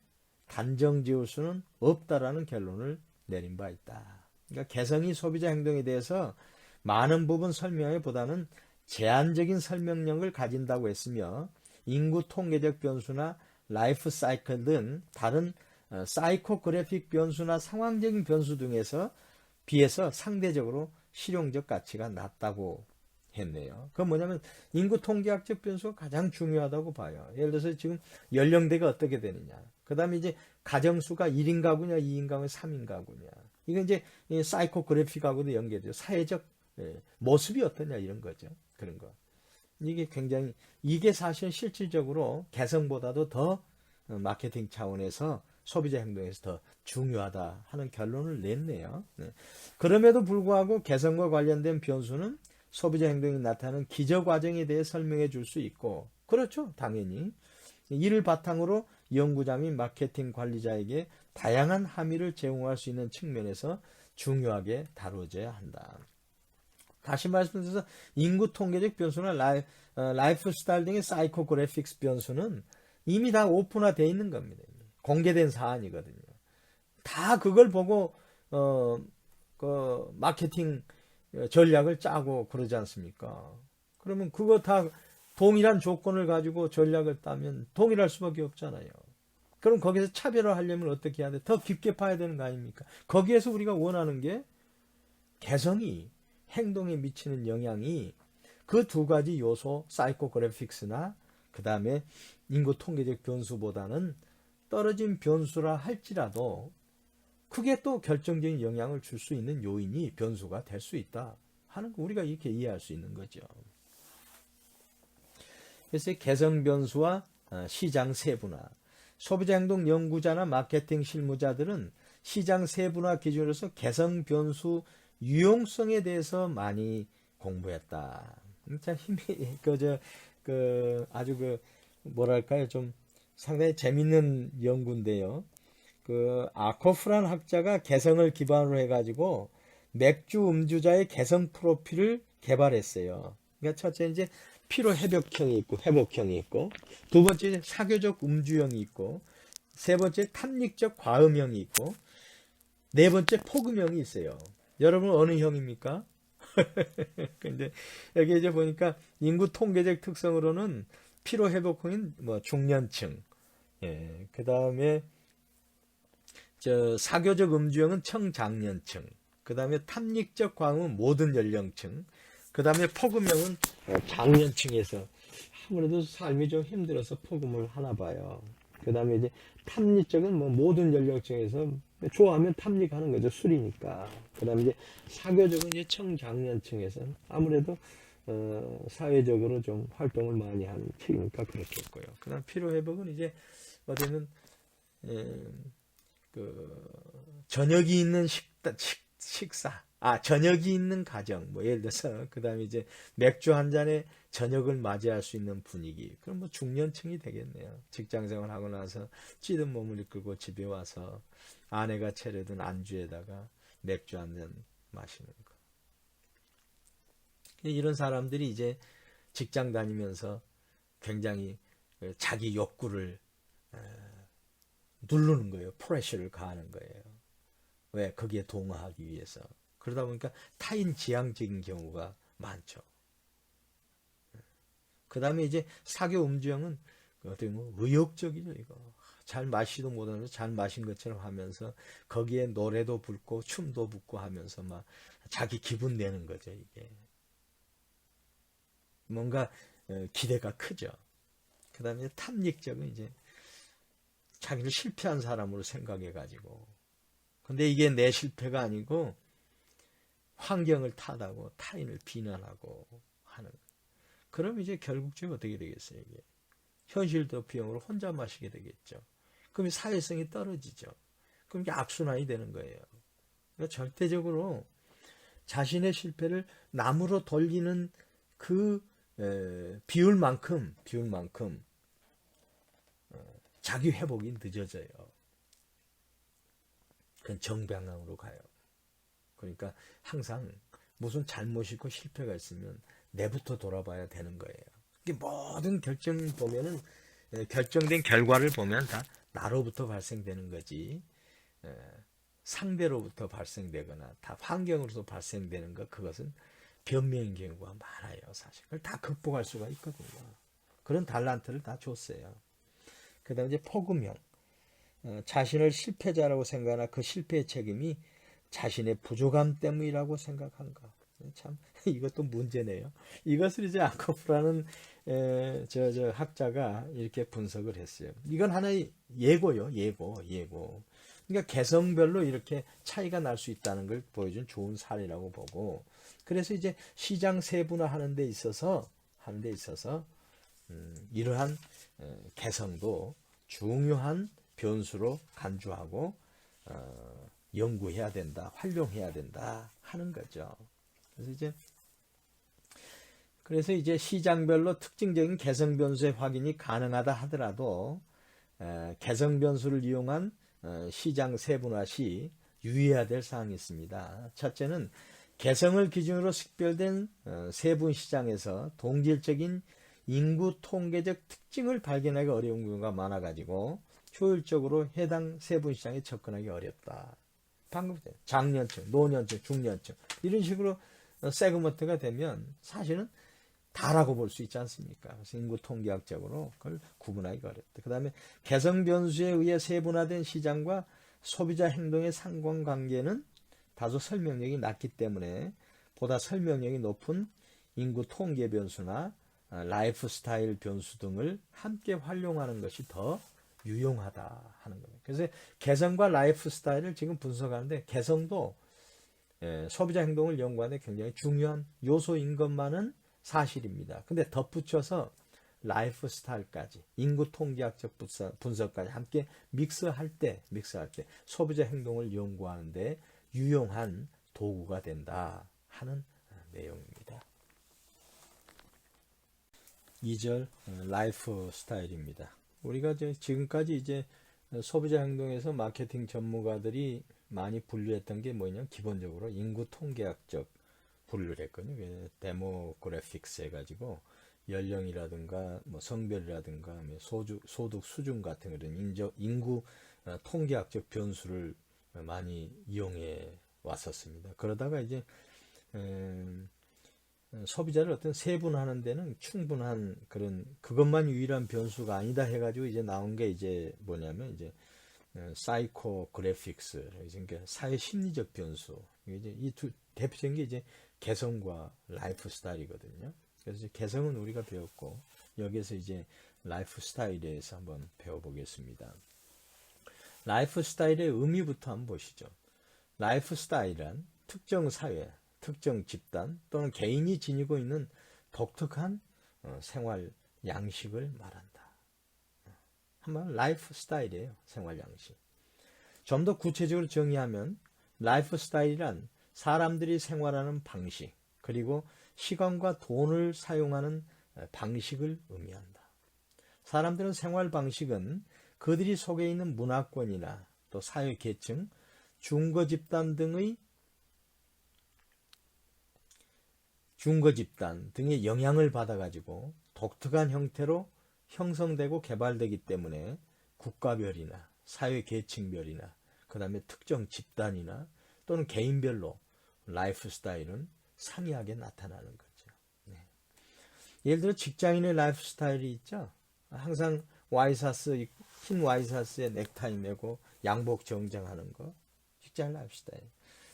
단정 지을 수는 없다라는 결론을 내린 바 있다. 그러니까 개성이 소비자 행동에 대해서 많은 부분 설명보다는 제한적인 설명력을 가진다고 했으며 인구 통계적 변수나 라이프 사이클 등 다른 사이코그래픽 변수나 상황적인 변수 등에서 비해서 상대적으로 실용적 가치가 낮다고 했네요. 그건 뭐냐면 인구 통계학적 변수가 가장 중요하다고 봐요. 예를 들어서 지금 연령대가 어떻게 되느냐. 그 다음에 이제 가정수가 1인 가구냐, 2인 가구냐, 3인 가구냐. 이건 이제 사이코그래픽하고도 연계돼요. 사회적 모습이 어떠냐 이런 거죠. 그런 거. 이게 사실 실질적으로 개성보다도 더 마케팅 차원에서 소비자 행동에서 더 중요하다 하는 결론을 냈네요. 그럼에도 불구하고 개성과 관련된 변수는 소비자 행동이 나타나는 기저 과정에 대해 설명해 줄 수 있고, 그렇죠. 당연히. 이를 바탕으로 연구자 및 마케팅 관리자에게 다양한 함의를 제공할 수 있는 측면에서 중요하게 다뤄져야 한다. 다시 말씀드려서 인구 통계적 변수나 라이프 스타일 등의 사이코그래픽스 변수는 이미 다 오픈화되어 있는 겁니다. 공개된 사안이거든요. 다 그걸 보고 그 마케팅 전략을 짜고 그러지 않습니까? 그러면 그거 다 동일한 조건을 가지고 전략을 따면 동일할 수밖에 없잖아요. 그럼 거기서 차별화하려면 어떻게 해야 돼? 더 깊게 파야 되는 거 아닙니까? 거기에서 우리가 원하는 게 개성이 행동에 미치는 영향이 그 두 가지 요소 사이코그래픽스나 그 다음에 인구 통계적 변수보다는 떨어진 변수라 할지라도 그게 또 결정적인 영향을 줄 수 있는 요인이 변수가 될 수 있다 하는 거 우리가 이렇게 이해할 수 있는 거죠. 그래서 개성 변수와 시장 세분화, 소비자 행동 연구자나 마케팅 실무자들은 시장 세분화 기준으로서 개성 변수 유용성에 대해서 많이 공부했다. 참 힘이 아주 뭐랄까요, 좀 상당히 재밌는 연구인데요. 아코프란 학자가 개성을 기반으로 해가지고 맥주 음주자의 개성 프로필을 개발했어요. 그러니까 첫째 이제 피로 회복형이 있고 회복형이 있고, 두 번째 사교적 음주형이 있고, 세 번째 탐닉적 과음형이 있고, 네 번째 폭음형이 있어요. 여러분 어느 형입니까? 근데 여기 이제 보니까 인구 통계적 특성으로는 피로 회복형인 중년층, 그 다음에 사교적 음주형은 청장년층, 그 다음에 탐닉적 과음은 모든 연령층, 그 다음에 폭음형은 장년층에서 아무래도 삶이 좀 힘들어서 폭음을 하나 봐요. 그 다음에 이제 탐닉적은 모든 연령층에서 좋아하면 탐닉하는 거죠. 술이니까. 그 다음에 이제 사교적은 이제 청장년층에서 아무래도 사회적으로 좀 활동을 많이 하는 층이니까 그렇겠고요. 그 다음 피로회복은 이제 어디는 저녁이 있는 식사, 저녁이 있는 가정, 예를 들어서, 그 다음에 이제 맥주 한 잔에 저녁을 맞이할 수 있는 분위기. 그럼 중년층이 되겠네요. 직장 생활 하고 나서 찌든 몸을 이끌고 집에 와서 아내가 차려둔 안주에다가 맥주 한 잔 마시는 거. 이런 사람들이 이제 직장 다니면서 굉장히 자기 욕구를 누르는 거예요. 프레셔를 가하는 거예요. 왜? 거기에 동화하기 위해서. 그러다 보니까 타인 지향적인 경우가 많죠. 그 다음에 이제 사교 음주형은 어떻게 의욕적이죠, 이거. 잘 마시도 못하면서 잘 마신 것처럼 하면서 거기에 노래도 불고 춤도 붙고 하면서 막 자기 기분 내는 거죠, 이게. 뭔가 기대가 크죠. 그 다음에 탐닉적은 이제 자기를 실패한 사람으로 생각해가지고, 근데 이게 내 실패가 아니고 환경을 탓하고 타인을 비난하고 하는. 그럼 이제 결국적으로 어떻게 되겠어요? 이게 현실 도피형으로 혼자 마시게 되겠죠. 그럼 사회성이 떨어지죠. 그럼 이게 악순환이 되는 거예요. 그러니까 절대적으로 자신의 실패를 남으로 돌리는 그 비율만큼 자기 회복이 늦어져요. 그건 정방향으로 가요. 그러니까 항상 무슨 잘못이 있고 실패가 있으면 내부터 돌아봐야 되는 거예요. 모든 결정 보면은 결정된 결과를 보면 다 나로부터 발생되는 거지 상대로부터 발생되거나 다 환경으로서 발생되는 것 그것은 변명인 경우가 많아요. 사실 그걸 다 극복할 수가 있거든요. 그런 달란트를 다 줬어요. 그 다음에 이제 포금형 자신을 실패자라고 생각하나 그 실패의 책임이 자신의 부족함 때문이라고 생각한가. 참 이것도 문제네요. 이것을 이제 아코프라는 저 학자가 이렇게 분석을 했어요. 이건 하나의 예고요. 예고. 그러니까 개성별로 이렇게 차이가 날 수 있다는 걸 보여준 좋은 사례라고 보고 그래서 이제 시장 세분화하는 데 있어서 이러한 개성도 중요한 변수로 간주하고 연구해야 된다, 활용해야 된다 하는 거죠. 그래서 이제 시장별로 특징적인 개성 변수의 확인이 가능하다 하더라도 개성 변수를 이용한 시장 세분화 시 유의해야 될 사항이 있습니다. 첫째는 개성을 기준으로 식별된 세분 시장에서 동질적인 인구 통계적 특징을 발견하기 어려운 경우가 많아가지고 효율적으로 해당 세분 시장에 접근하기 어렵다. 방금 장년층, 노년층, 중년층 이런 식으로 세그먼트가 되면 사실은 다라고 볼 수 있지 않습니까? 그래서 인구 통계학적으로 그걸 구분하기 어렵다. 그 다음에 개성 변수에 의해 세분화된 시장과 소비자 행동의 상관관계는 다소 설명력이 낮기 때문에 보다 설명력이 높은 인구 통계 변수나 라이프 스타일 변수 등을 함께 활용하는 것이 더 유용하다 하는 거예요. 그래서 개성과 라이프 스타일을 지금 분석하는데 개성도 소비자 행동을 연구하는 데 굉장히 중요한 요소인 것만은 사실입니다. 근데 덧붙여서 라이프 스타일까지 인구 통계학적 분석까지 함께 믹스할 때 소비자 행동을 연구하는데 유용한 도구가 된다 하는 내용입니다. 2절 라이프 스타일입니다. 우리가 지금까지 이제 소비자 행동에서 마케팅 전문가들이 많이 분류했던 게 뭐냐면 기본적으로 인구 통계학적 분류를 했거든요. 데모그래픽스 해가지고 연령이라든가 뭐 성별이라든가 소득 수준 같은 그런 인구 통계학적 변수를 많이 이용해 왔었습니다. 그러다가 이제 소비자를 어떤 세분화하는 데는 충분한 그것만 유일한 변수가 아니다 해가지고 이제 나온 게 이제 뭐냐면 이제 사이코그래픽스, 그러니까 사회 심리적 변수. 이제 이 두 대표적인 게 이제 개성과 라이프 스타일이거든요. 그래서 이제 개성은 우리가 배웠고 여기서 이제 라이프 스타일에 대해서 한번 배워보겠습니다. 라이프 스타일의 의미부터 한번 보시죠. 라이프 스타일은 특정 사회, 특정 집단 또는 개인이 지니고 있는 독특한 생활 양식을 말한다. 한번 라이프 스타일이에요. 생활 양식. 좀 더 구체적으로 정의하면 라이프 스타일이란 사람들이 생활하는 방식 그리고 시간과 돈을 사용하는 방식을 의미한다. 사람들은 생활 방식은 그들이 속해 있는 문화권이나 또 사회 계층, 중거 집단 등의 영향을 받아가지고 독특한 형태로 형성되고 개발되기 때문에 국가별이나 사회 계층별이나 그 다음에 특정 집단이나 또는 개인별로 라이프 스타일은 상이하게 나타나는 거죠. 네. 예를 들어 직장인의 라이프 스타일이 있죠. 항상 흰 와이셔츠에 넥타이 매고 양복 정장하는 거 직장 라이프 스타일.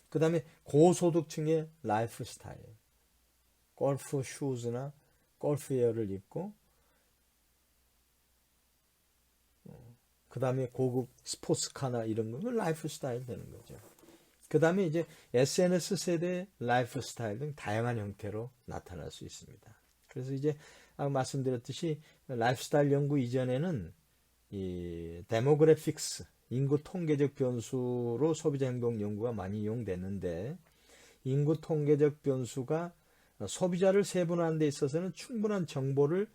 그 다음에 고소득층의 라이프 스타일. 골프 슈즈나 골프웨어를 입고 그 다음에 고급 스포츠카나 이런 건 라이프 스타일 되는 거죠. 그 다음에 이제 SNS 세대의 라이프 스타일 등 다양한 형태로 나타날 수 있습니다. 그래서 이제 아까 말씀드렸듯이 라이프 스타일 연구 이전에는 이 데모그래픽스 인구 통계적 변수로 소비자 행동 연구가 많이 이용됐는데, 인구 통계적 변수가 소비자를 세분화하는 데 있어서는 충분한 정보를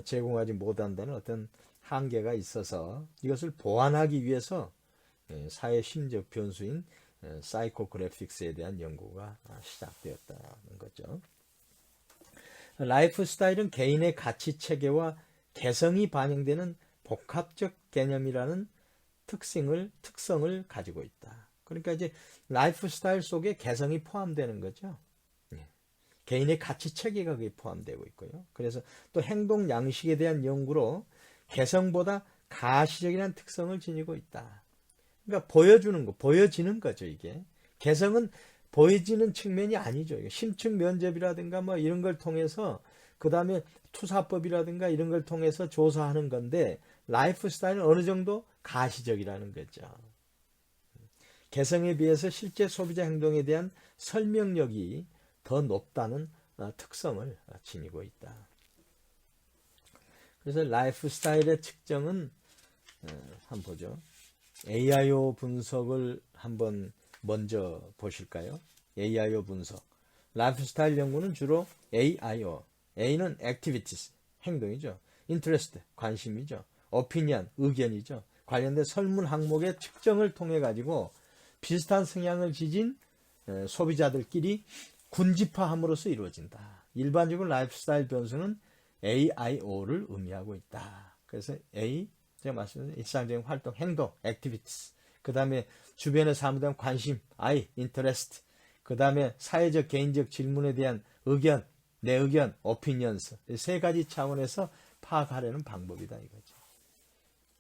제공하지 못한다는 어떤 한계가 있어서 이것을 보완하기 위해서 사회 심리적 변수인 사이코그래픽스에 대한 연구가 시작되었다는 거죠. 라이프 스타일은 개인의 가치 체계와 개성이 반영되는 복합적 개념이라는 특성을 가지고 있다. 그러니까 이제 라이프 스타일 속에 개성이 포함되는 거죠. 개인의 가치 체계가 거기에 포함되고 있고요. 그래서 또 행동 양식에 대한 연구로 개성보다 가시적이라는 특성을 지니고 있다. 그러니까 보여지는 거죠, 이게. 개성은 보여지는 측면이 아니죠. 심층 면접이라든가 뭐 이런 걸 통해서, 그 다음에 투사법이라든가 이런 걸 통해서 조사하는 건데, 라이프 스타일은 어느 정도 가시적이라는 거죠. 개성에 비해서 실제 소비자 행동에 대한 설명력이 더 높다는 특성을 지니고 있다. 그래서 라이프 스타일의 측정은 한번 보죠. AIO 분석을 한번 먼저 보실까요? AIO 분석. 라이프 스타일 연구는 주로 AIO. A는 activities, 행동이죠. interest, 관심이죠. opinion, 의견이죠. 관련된 설문 항목의 측정을 통해 가지고 비슷한 성향을 지닌 소비자들끼리 군집화함으로써 이루어진다. 일반적으로 라이프 스타일 변수는 AIO를 의미하고 있다. 그래서 A, 제가 말씀드린 일상적인 활동, 행동, activities. 그 다음에 주변의 사람에 대한 관심, I, interest. 그 다음에 사회적, 개인적 질문에 대한 의견, 내 의견, opinions. 세 가지 차원에서 파악하려는 방법이다 이거죠.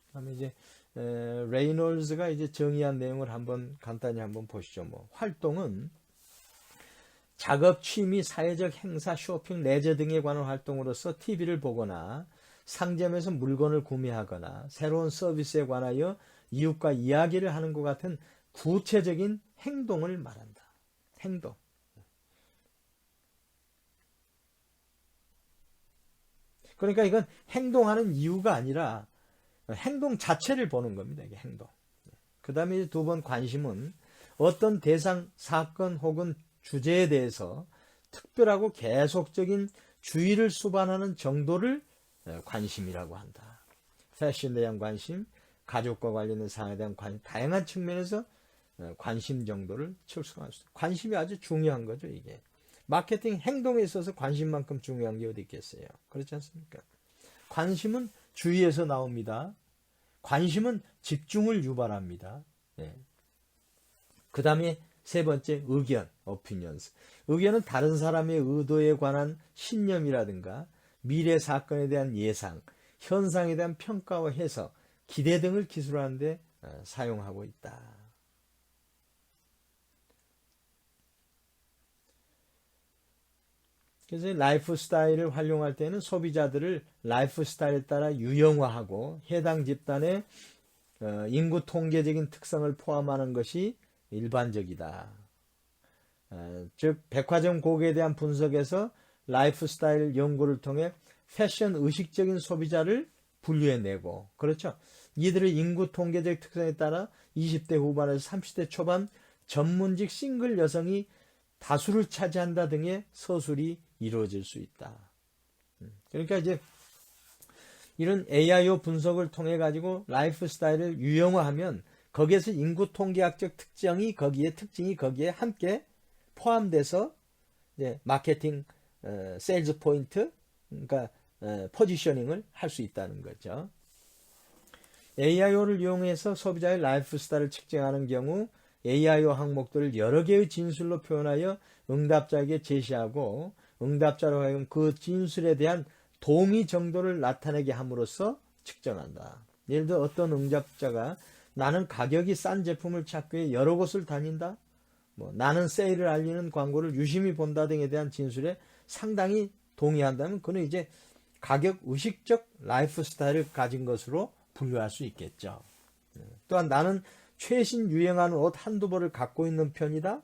그 다음에 이제 레이놀즈가 이제 정의한 내용을 간단히 한번 보시죠. 활동은 작업, 취미, 사회적 행사, 쇼핑, 레저 등에 관한 활동으로서 TV를 보거나 상점에서 물건을 구매하거나 새로운 서비스에 관하여 이웃과 이야기를 하는 것 같은 구체적인 행동을 말한다. 행동. 그러니까 이건 행동하는 이유가 아니라 행동 자체를 보는 겁니다. 이게 행동. 그 다음에 두 번 관심은 어떤 대상, 사건 혹은 주제에 대해서 특별하고 계속적인 주의를 수반하는 정도를 관심이라고 한다. 패션에 대한 관심, 가족과 관련된 사항에 대한 관심, 다양한 측면에서 관심 정도를 측정할 수 있다. 관심이 아주 중요한 거죠, 이게. 마케팅 행동에 있어서 관심만큼 중요한 게 어디 있겠어요. 그렇지 않습니까? 관심은 주의에서 나옵니다. 관심은 집중을 유발합니다. 그 다음에 세 번째, 의견, opinions. 의견은 다른 사람의 의도에 관한 신념이라든가 미래 사건에 대한 예상, 현상에 대한 평가와 해석, 기대 등을 기술하는 데 사용하고 있다. 그래서 라이프 스타일을 활용할 때는 소비자들을 라이프 스타일에 따라 유형화하고 해당 집단의 인구 통계적인 특성을 포함하는 것이 일반적이다. 즉 백화점 고객에 대한 분석에서 라이프 스타일 연구를 통해 패션 의식적인 소비자를 분류해내고, 그렇죠. 이들의 인구 통계적 특성에 따라 20대 후반에서 30대 초반 전문직 싱글 여성이 다수를 차지한다 등의 서술이 이루어질 수 있다. 그러니까 이제 이런 AIO 분석을 통해 가지고 라이프 스타일을 유형화하면 거기에서 인구 통계학적 특징이 거기에 함께 포함돼서 이제 마케팅, 세일즈 포인트, 그러니까 포지셔닝을 할 수 있다는 거죠. AIO를 이용해서 소비자의 라이프 스타일을 측정하는 경우 AIO 항목들을 여러 개의 진술로 표현하여 응답자에게 제시하고 응답자로 하여금 그 진술에 대한 동의 정도를 나타내게 함으로써 측정한다. 예를 들어 어떤 응답자가 나는 가격이 싼 제품을 찾기 위해 여러 곳을 다닌다. 나는 세일을 알리는 광고를 유심히 본다 등에 대한 진술에 상당히 동의한다면 그는 이제 가격 의식적 라이프 스타일을 가진 것으로 분류할 수 있겠죠. 또한 나는 최신 유행하는 옷 한두 벌을 갖고 있는 편이다.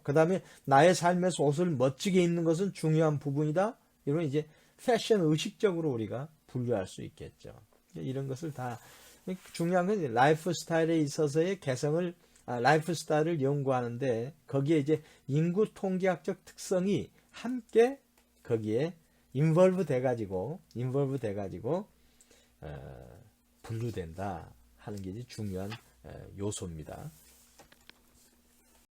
그 다음에 나의 삶에서 옷을 멋지게 입는 것은 중요한 부분이다. 이런 이제 패션 의식적으로 우리가 분류할 수 있겠죠. 이런 것을 다 중요한 건 라이프 스타일에 있어서의 개성을 라이프 스타일을 연구하는데 거기에 이제 인구 통계학적 특성이 함께 거기에 인볼브 돼가지고 분류된다 하는 게 이제 중요한 요소입니다.